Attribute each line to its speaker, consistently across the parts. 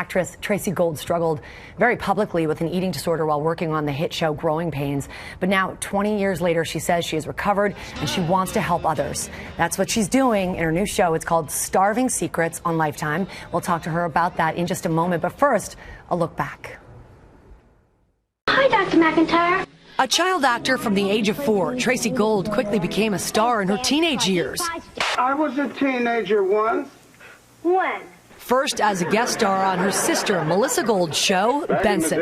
Speaker 1: Actress Tracey struggled very publicly with an eating disorder while working on the hit show Growing Pains. But now, 20 years later, she says she has recovered and she wants to help others. That's what she's doing in her new show. It's called Starving Secrets on Lifetime. We'll talk to her about that in just a moment. But first, a look back.
Speaker 2: Hi, Dr. McIntyre.
Speaker 1: A child actor from the age of 4, Tracey Gold quickly became a star in her teenage years.
Speaker 3: I was a teenager once.
Speaker 2: When?
Speaker 1: First as a guest star on her sister Melissa Gold's show, Benson.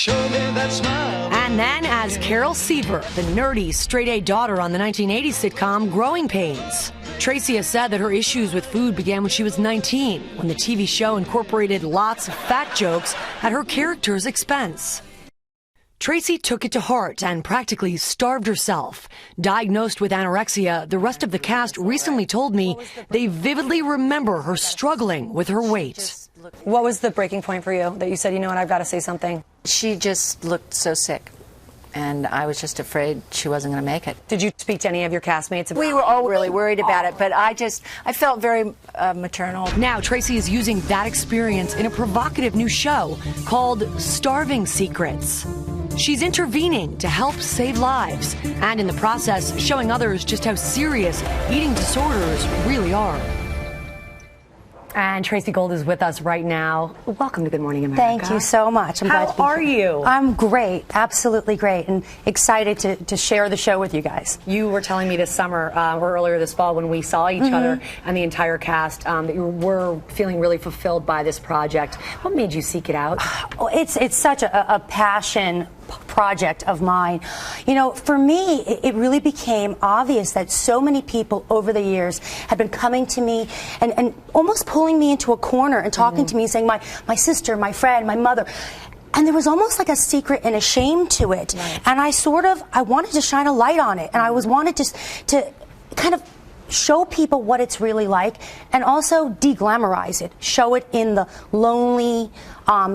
Speaker 1: And then as Carol Seaver, the nerdy, straight-A daughter on the 1980s sitcom Growing Pains. Tracey has said that her issues with food began when she was 19, when the TV show incorporated lots of fat jokes at her character's expense. Tracey took it to heart and practically starved herself. Diagnosed with anorexia, the rest of the cast recently told me they vividly remember her struggling with her weight. What was the breaking point for you that you said, you know what, I've got to say something?
Speaker 4: She just looked so sick, and I was just afraid she wasn't going to make it.
Speaker 1: Did you speak to any of your castmates about it?
Speaker 4: We were all really worried about it, but I felt very maternal.
Speaker 1: Now Tracey is using that experience in a provocative new show called Starving Secrets. She's intervening to help save lives, and in the process, showing others just how serious eating disorders really are. And Tracey Gold is with us right now. Welcome to Good Morning America.
Speaker 5: Thank you so much. I'm glad to be here.
Speaker 1: How are you?
Speaker 5: I'm great, absolutely great, and excited to share the show with you guys.
Speaker 1: You were telling me this summer, or earlier this fall, when we saw each other and the entire cast, that you were feeling really fulfilled by this project. What made you seek it out?
Speaker 5: Oh, it's such a passion project of mine. You know, for me, it really became obvious that so many people over the years had been coming to me and almost pulling me into a corner and talking to me, saying, my sister, my friend, my mother. And there was almost like a secret and a shame to it. Right. And I wanted to shine a light on it. And I wanted to kind of show people what it's really like, and also de-glamorize it. Show it in the lonely,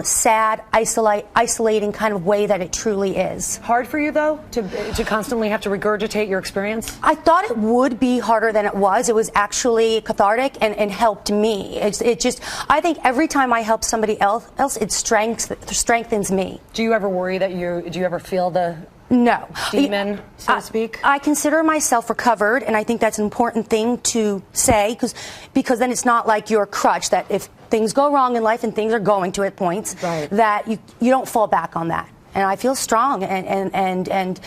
Speaker 5: sad, isolating kind of way that it truly is.
Speaker 1: Hard for you, though, to constantly have to regurgitate your experience?
Speaker 5: I thought it would be harder than it was. It was actually cathartic and helped me. I think every time I help somebody else it strengthens me.
Speaker 1: Do you ever worry that do you ever feel the
Speaker 5: No.
Speaker 1: demon, so to speak?
Speaker 5: I consider myself recovered, and I think that's an important thing to say, because then it's not like you're a crutch, that if things go wrong in life, and things are going to at points, right, that you don't fall back on that. And I feel strong and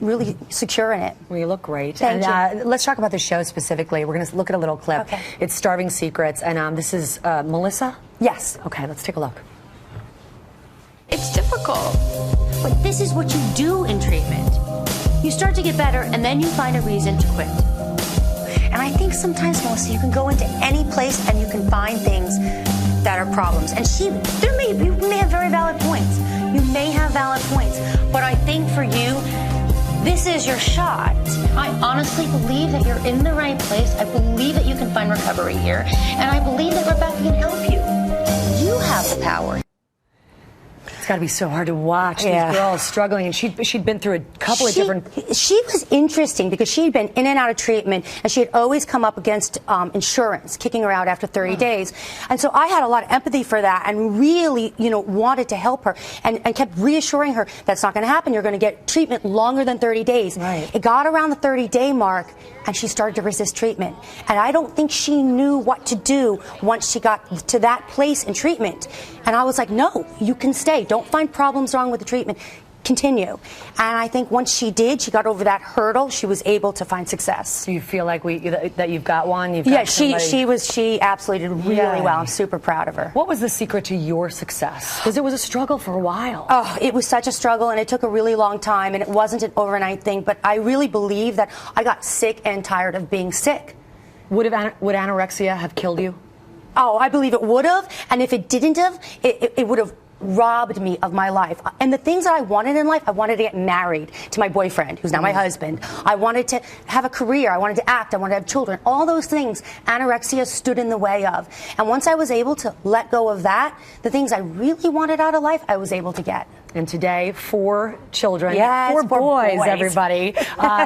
Speaker 5: really secure in it.
Speaker 1: Well, you look great.
Speaker 5: Thank you.
Speaker 1: Let's talk about the show specifically. We're going to look at a little clip.
Speaker 5: Okay.
Speaker 1: It's Starving Secrets, and this is Melissa?
Speaker 5: Yes.
Speaker 1: Okay, let's take a look.
Speaker 6: It's difficult. But this is what you do in treatment. You start to get better, and then you find a reason to quit.
Speaker 5: And I think sometimes, Melissa, you can go into any place and you can find things that are problems. And you may have very valid points. You may have valid points. But I think for you, this is your shot.
Speaker 6: I honestly believe that you're in the right place. I believe that you can find recovery here. And I believe that Rebecca can help you. You have the power.
Speaker 1: It's got to be so hard to watch these girls struggling, and she'd been through a couple of different.
Speaker 5: She was interesting because she'd been in and out of treatment, and she had always come up against insurance kicking her out after 30 days, and so I had a lot of empathy for that, and really, wanted to help her, and kept reassuring her that's not going to happen. You're going to get treatment longer than 30 days.
Speaker 1: Right.
Speaker 5: It got around the 30-day mark, and she started to resist treatment, and I don't think she knew what to do once she got to that place in treatment. And I was like, no, you can stay. Don't find problems wrong with the treatment. Continue. And I think once she did, she got over that hurdle, she was able to find success.
Speaker 1: Do you feel like that you've got one?
Speaker 5: She absolutely did really well. I'm super proud of her.
Speaker 1: What was the secret to your success? Because it was a struggle for a while.
Speaker 5: Oh, it was such a struggle, and it took a really long time, and it wasn't an overnight thing, but I really believe that I got sick and tired of being sick.
Speaker 1: Would anorexia have killed you?
Speaker 5: Oh, I believe it would have, and if it didn't have, it would have robbed me of my life. And the things that I wanted in life, I wanted to get married to my boyfriend, who's now my husband. I wanted to have a career. I wanted to act. I wanted to have children. All those things anorexia stood in the way of. And once I was able to let go of that, the things I really wanted out of life, I was able to get.
Speaker 1: And today, 4 children,
Speaker 5: Yes,
Speaker 1: 4
Speaker 5: 4
Speaker 1: boys,
Speaker 5: boys.
Speaker 1: everybody,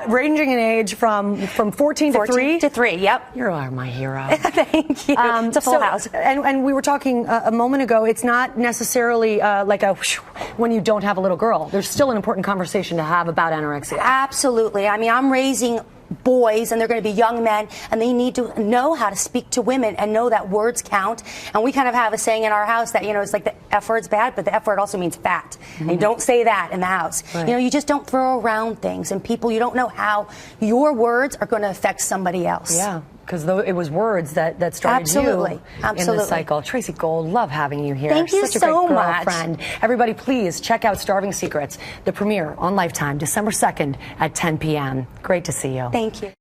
Speaker 1: ranging in age from 14 to 3.
Speaker 5: to 3, yep.
Speaker 1: You are my hero.
Speaker 5: Thank you. It's a full house.
Speaker 1: And we were talking a moment ago, it's not necessarily like a whoosh when you don't have a little girl. There's still an important conversation to have about anorexia.
Speaker 5: Absolutely. I mean, I'm raising boys, and they're going to be young men, and they need to know how to speak to women and know that words count. And we kind of have a saying in our house that, you know, it's like the F word's bad, but the F word also means fat. And you don't say that in the house.
Speaker 1: Right.
Speaker 5: You know, you just don't throw around things, and people, you don't know how your words are going to affect somebody else.
Speaker 1: Yeah, because it was words that started
Speaker 5: Absolutely.
Speaker 1: you
Speaker 5: Absolutely.
Speaker 1: in the cycle. Tracey Gold, love having you here.
Speaker 5: Thank you
Speaker 1: Such a
Speaker 5: so
Speaker 1: great
Speaker 5: much.
Speaker 1: girlfriend. Everybody, please check out Starving Secrets, the premiere on Lifetime, December 2nd at 10 p.m. Great to see you.
Speaker 5: Thank you.